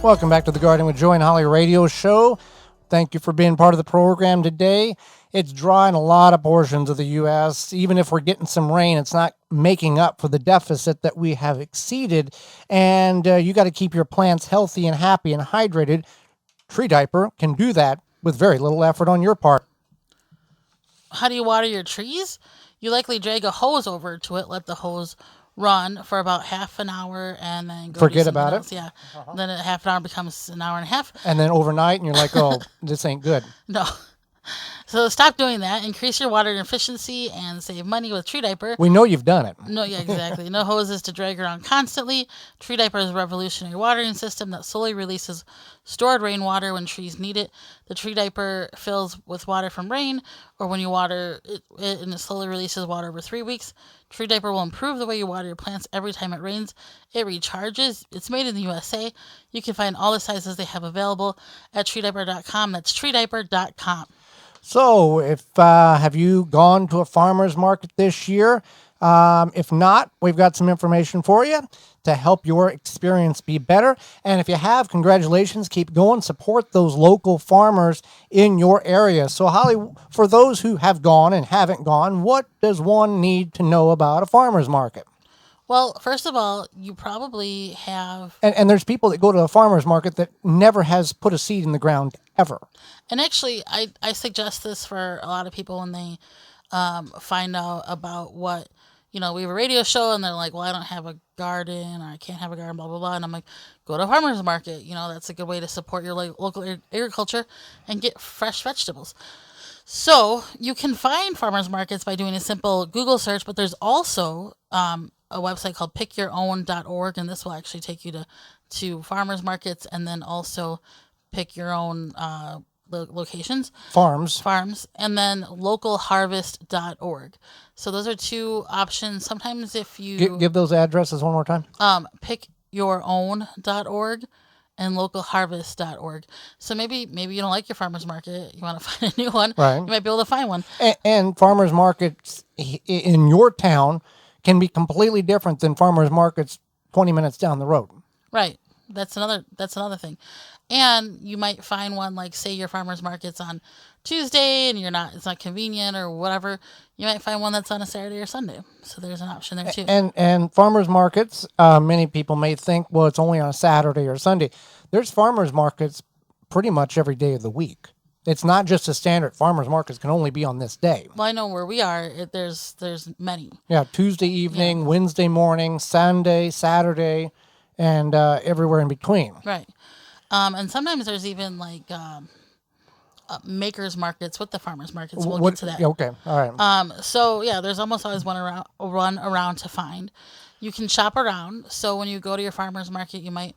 Welcome back to the Garden with Joy and Holly radio show. Thank you for being part of the program today. It's dry in a lot of portions of the U.S. Even if we're getting some rain, it's not making up for the deficit that we have exceeded. And you got to keep your plants healthy and happy and hydrated. Tree Diaper can do that with very little effort on your part. How do you water your trees? You likely drag a hose over to it, let the hose run for about half an hour, and then go Forget do about else. it. Yeah. Then a half an hour becomes an hour and a half. And then overnight, and you're like, oh, this ain't good. No. So stop doing that. Increase your water efficiency and save money with Tree Diaper. We know you've done it. No, yeah, exactly. No hoses to drag around constantly. Tree Diaper is a revolutionary watering system that slowly releases stored rainwater when trees need it. The Tree Diaper fills with water from rain, or when you water it and it slowly releases water over 3 weeks. Tree Diaper will improve the way you water your plants every time it rains. It recharges. It's made in the USA. You can find all the sizes they have available at treediaper.com. That's treediaper.com. So, have you gone to a farmer's market this year? If not, we've got some information for you to help your experience be better. And if you have, congratulations, keep going. Support those local farmers in your area. So, Holly, for those who have gone and haven't gone, what does one need to know about a farmer's market? Well, first of all, you probably have... And there's people that go to a farmer's market that never has put a seed in the ground ever. And actually, I suggest this for a lot of people when they find out about what, we have a radio show and they're like, well, I don't have a garden or I can't have a garden, blah, blah, blah. And I'm like, go to a farmer's market. That's a good way to support your local agriculture and get fresh vegetables. So you can find farmers markets by doing a simple Google search, but there's also a website called pickyourown.org, and this will actually take you to farmers markets and then also pick your own locations. Farms. And then localharvest.org. So those are two options. Sometimes if you... Give those addresses one more time. Pickyourown.org and localharvest.org. So maybe you don't like your farmer's market. You want to find a new one. Right. You might be able to find one. And farmers markets in your town can be completely different than farmers markets 20 minutes down the road. Right. That's another thing. And you might find one, like, say your farmer's market's on Tuesday and it's not convenient or whatever. You might find one that's on a Saturday or Sunday. So there's an option there too. And farmers markets, many people may think, well, it's only on a Saturday or Sunday. There's farmers markets pretty much every day of the week. It's not just a standard farmers markets can only be on this day. Well, I know where we are. There's many. Yeah, Tuesday evening, Wednesday morning, Sunday, Saturday, and everywhere in between. Right. And sometimes there's even like makers markets with the farmers markets. We'll get to that. Okay, all right. So yeah, there's almost always one run around to find. You can shop around. So when you go to your farmers market, you might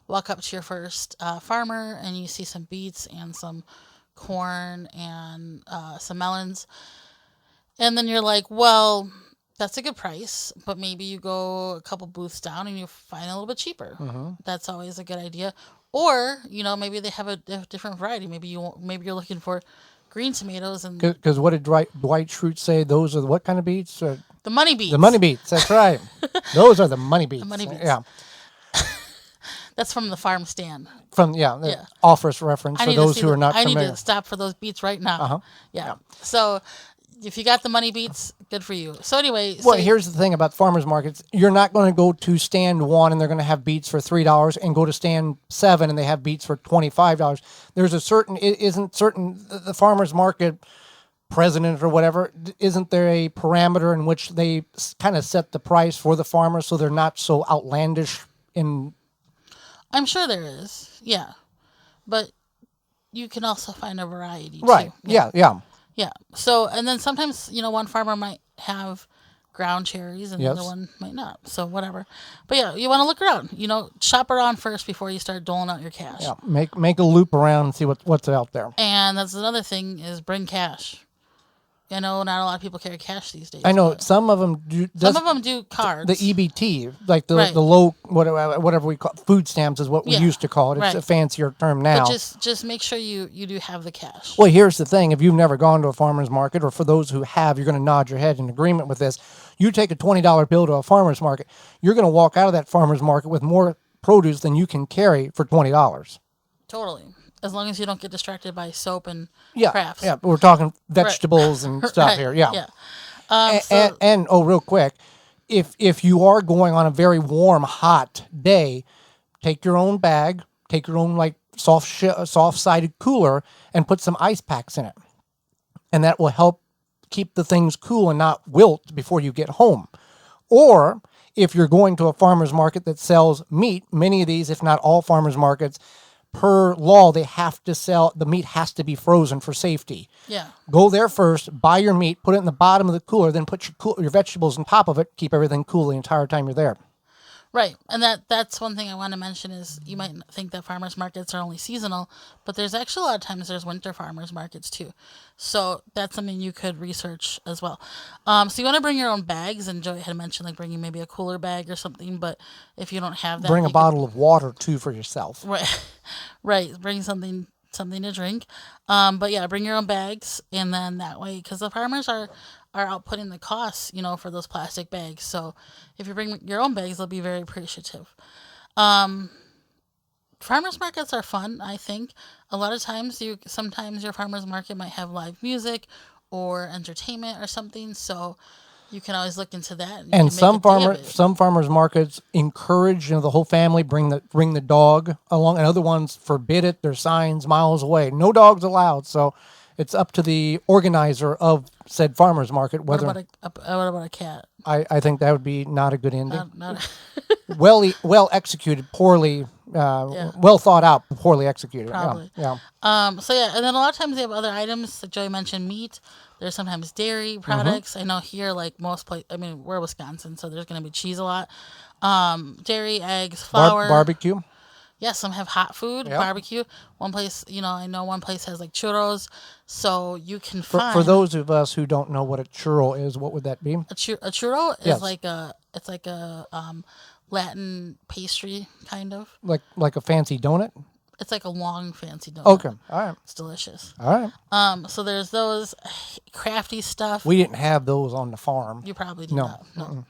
walk up to your first farmer and you see some beets and some corn and some melons, and then you're like, well, that's a good price, but maybe you go a couple booths down and you find a little bit cheaper. Mm-hmm. That's always a good idea. Or maybe they have a different variety. Maybe you're looking for green tomatoes and because what did Dwight Schrute say? Those are what kind of beets? The money beets. The money beets. That's right. Those are the money beets. The money beets. Yeah. That's from the farm stand. Office reference for those who are not familiar. I need to stop for those beets right now. Uh-huh. Yeah. So if you got the money beets, good for you. So anyway. Well, here's the thing about farmers markets. You're not going to go to stand 1 and they're going to have beets for $3 and go to stand 7 and they have beets for $25. There's the farmers market president or whatever, isn't there a parameter in which they kind of set the price for the farmers so they're not so outlandish in... I'm sure there is, yeah. But you can also find a variety, right, too. Yeah. Yeah. So, and then sometimes, one farmer might have ground cherries and the other one might not. So, whatever. But yeah, you want to look around. Shop around first before you start doling out your cash. Yeah, make a loop around and see what's out there. And that's another thing is bring cash. I know not a lot of people carry cash these days. I know some of them do. Some of them do cards. The EBT, like the low whatever we call food stamps is what we used to call it. It's a fancier term now. But just make sure you do have the cash. Well, here's the thing: if you've never gone to a farmer's market, or for those who have, you're going to nod your head in agreement with this. You take a $20 bill to a farmer's market, you're going to walk out of that farmer's market with more produce than you can carry for $20. Totally. As long as you don't get distracted by soap and Yeah, crafts. yeah. We're talking vegetables and stuff Right, here. Yeah. yeah. And real quick, if you are going on a very warm, hot day, take your own bag, take your own like soft-sided cooler, and put some ice packs in it, and that will help keep the things cool and not wilt before you get home. Or if you're going to a farmer's market that sells meat, many of these, if not all farmers markets, per law, they have to sell, the meat has to be frozen for safety. Yeah. Go there first, buy your meat, put it in the bottom of the cooler, then put your vegetables on top of it, keep everything cool the entire time you're there. Right. And that's one thing I want to mention is you might think that farmers markets are only seasonal, but there's actually a lot of times there's winter farmers markets too. So that's something you could research as well. So you want to bring your own bags, and Joey had mentioned like bringing maybe a cooler bag or something, but if you don't have that, Bring a bottle of water too for yourself. Right. Right. Bring something to drink. But yeah, bring your own bags, and then that way, because the farmers are outputting the costs, for those plastic bags. So if you bring your own bags, they'll be very appreciative. Farmers markets are fun, I think. A lot of times sometimes your farmers market might have live music or entertainment or something. So you can always look into that. And some farmers markets encourage the whole family bring the dog along, and other ones forbid it. There's signs miles away, no dogs allowed. So it's up to the organizer of said farmers market whether. What about a cat? I think that would be not a good ending. Not well executed, poorly. Well thought out, poorly executed. Probably. Yeah. So yeah, and then a lot of times they have other items. Like Joey mentioned, meat. There's sometimes dairy products. I know here, like most places, I mean, we're Wisconsin, so there's going to be cheese a lot. Dairy, eggs, flour. Barbecue. Yeah, some have hot food, barbecue. One place, I know one place has like churros, so you can find. For those of us who don't know what a churro is, what would that be? A churro is like a Latin pastry kind of. Like a fancy donut. It's like a long fancy donut. Okay, all right. It's delicious. All right. So there's those crafty stuff. We didn't have those on the farm. You probably did not. No.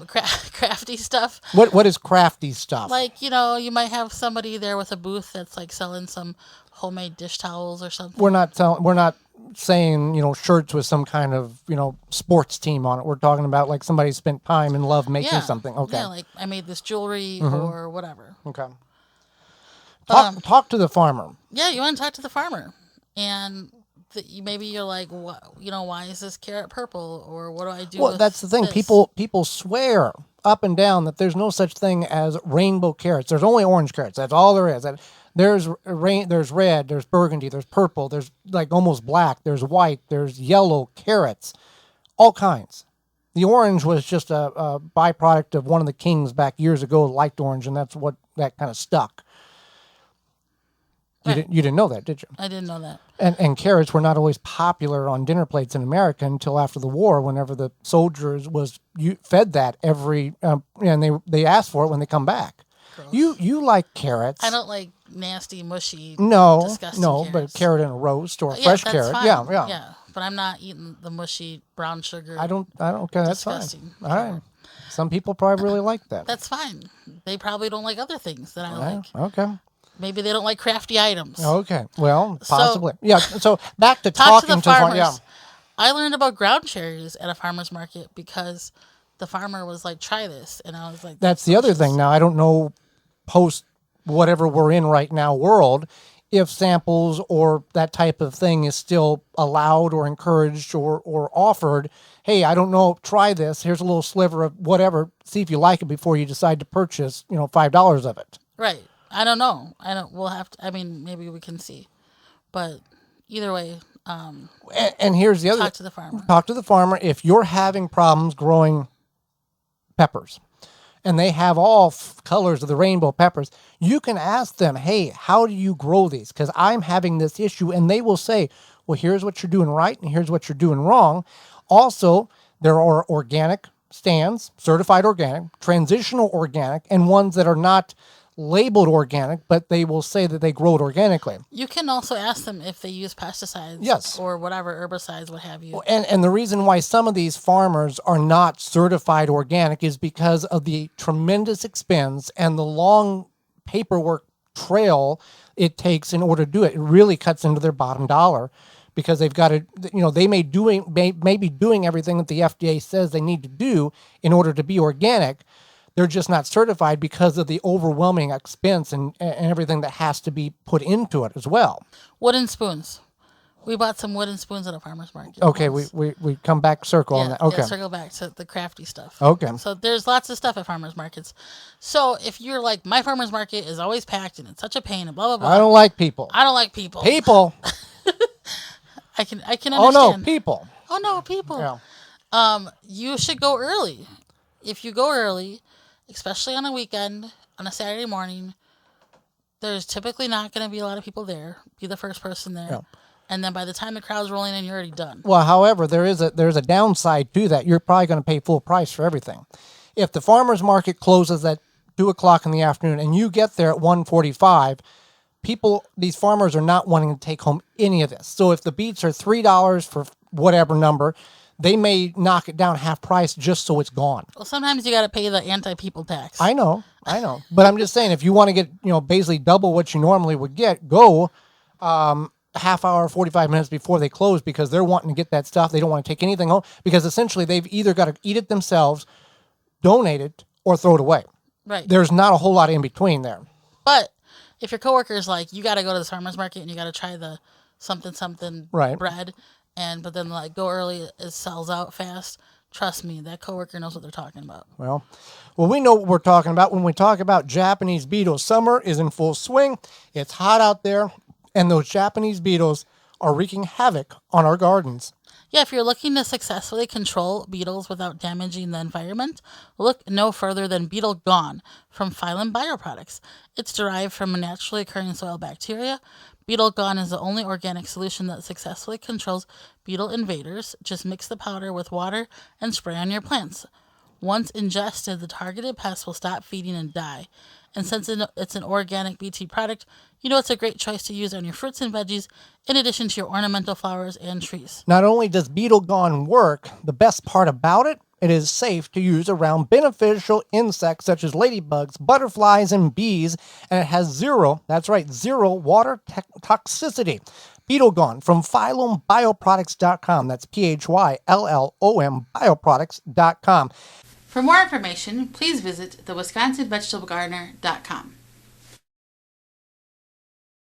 Crafty stuff. What is crafty stuff? Like, you might have somebody there with a booth that's like selling some homemade dish towels or something. We're not saying, shirts with some kind of, sports team on it. We're talking about like somebody spent time and love making something. Okay. Yeah, like I made this jewelry or whatever. Okay. Talk to the farmer. Yeah, you want to talk to the farmer. And maybe you're like, what? Why is this carrot purple? Or what do I do? Well, that's the thing. This? People swear up and down that there's no such thing as rainbow carrots. There's only orange carrots. That's all there is. There's red, there's burgundy, there's purple, there's like almost black, there's white, there's yellow carrots, all kinds. The orange was just a byproduct of one of the kings back years ago liked orange, and that's what that kind of stuck. You didn't know that, did you? I didn't know that. And carrots were not always popular on dinner plates in America until after the war, whenever the soldiers fed that and they asked for it when they come back. Gross. You like carrots. I don't like nasty, mushy, disgusting carrots. But a carrot in a roast or a fresh carrot. Fine. Yeah. But I'm not eating the mushy brown sugar. I don't care. That's fine. All right. Some people probably really like that. That's fine. They probably don't like other things that I like. Okay. Maybe they don't like crafty items. Okay. Well, possibly. So back to talking to the farmers. Yeah. I learned about ground cherries at a farmer's market because the farmer was like, try this. And I was like, that's the other thing. Now, I don't know post whatever we're in right now world, if samples or that type of thing is still allowed or encouraged or offered. Hey, I don't know, try this. Here's a little sliver of whatever. See if you like it before you decide to purchase, $5 of it. Right. I don't know. We'll have to, maybe we can see. But either way, and here's the other. Talk to the farmer. Talk to the farmer. If you're having problems growing peppers, and they have all colors of the rainbow peppers, you can ask them, hey, how do you grow these? Because I'm having this issue. And they will say, well, here's what you're doing right, and here's what you're doing wrong. Also, there are organic stands, certified organic, transitional organic, and ones that are not labeled organic, but they will say that they grow it organically. You can also ask them if they use pesticides, Yes, or whatever, herbicides, what have you. and the reason why some of these farmers are not certified organic is because of the tremendous expense and the long paperwork trail it takes in order to do it. It really cuts into their bottom dollar, because they've got to, they may be doing everything that the FDA says they need to do in order to be organic. They're just not certified because of the overwhelming expense and everything that has to be put into it as well. Wooden spoons. We bought some wooden spoons at a farmer's market. Okay, once. we come back circle on that. Okay. Yeah, circle back to the crafty stuff. Okay. So there's lots of stuff at farmers markets. So if you're like, my farmer's market is always packed and it's such a pain and blah, blah, blah. I don't like people. I don't like people. People. I can understand. Oh, no, people. Oh, no, people. Yeah. You should go early. If you go early, especially on a weekend, on a Saturday morning, there's typically not going to be a lot of people there. Be the first person there. Yeah. And then by the time the crowd's rolling in, you're already done. Well, however, there's a downside to that. You're probably going to pay full price for everything. If the farmer's market closes at 2 o'clock in the afternoon and you get there at 1:45, these farmers are not wanting to take home any of this. So if the beets are $3 for whatever number, they may knock it down half price just so it's gone. Well, sometimes you got to pay the anti-people tax. I know. But I'm just saying, if you want to get, basically double what you normally would get, go half hour, 45 minutes before they close, because they're wanting to get that stuff. They don't want to take anything home, because essentially they've either got to eat it themselves, donate it, or throw it away. Right. There's not a whole lot in between there. But if your coworker is like, you got to go to the farmer's market and you got to try the something Right. bread, but then like go early, it sells out fast. Trust me, that coworker knows what they're talking about. Well, we know what we're talking about when we talk about Japanese beetles. Summer is in full swing. It's hot out there, and those Japanese beetles are wreaking havoc on our gardens. Yeah, if you're looking to successfully control beetles without damaging the environment, look no further than Beetle Gone from Phylum Bioproducts. It's derived from a naturally occurring soil bacteria. Beetle Gone is the only organic solution that successfully controls beetle invaders. Just mix the powder with water and spray on your plants. Once ingested, the targeted pests will stop feeding and die. And since it's an organic BT product, it's a great choice to use on your fruits and veggies, in addition to your ornamental flowers and trees. Not only does Beetle Gone work, the best part about it, it is safe to use around beneficial insects such as ladybugs, butterflies, and bees, and it has zero water toxicity. Beetle Gone from PhylumBioproducts.com. That's PHYLLOM Bioproducts.com. For more information, please visit theWisconsinVegetableGardener.com.